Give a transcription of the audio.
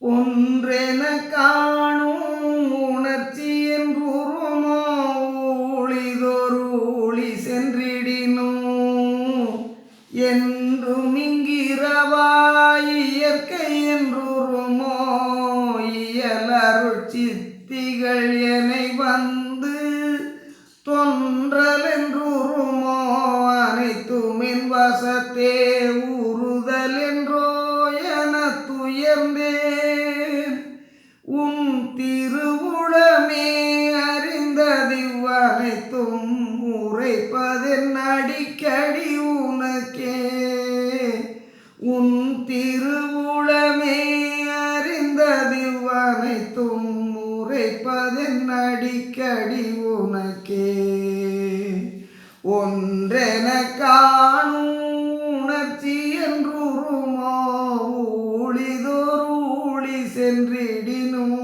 ஒன்றென காணும் உணர்ச்சி என்றுருமோ ஊழிதொரு ஊழி சென்றிடினும் என்றும் இங்கிரவாய் இயற்கை என்றுருமோ இயலருள் சித்திகள் எனை வந்து தொன்றல் என்றுருமோ அனைத்துமின் வசத்தே உறுதல் என்றோ என துயர்ந்தேன் உன் திருவுளமே அறிந்ததிவ் அனைத்தும் உரைப்பதென் அடிக்கடி உனக்கே உன் திருவுளமே அறிந்ததிவ் அனைத்தும் உரைப்பதென் அடிக்கடி உனக்கே ஒன்றென காணும் உணர்ச்சி என்றுருமோ ஊழிதொரு ஊழி சென்றிடினும்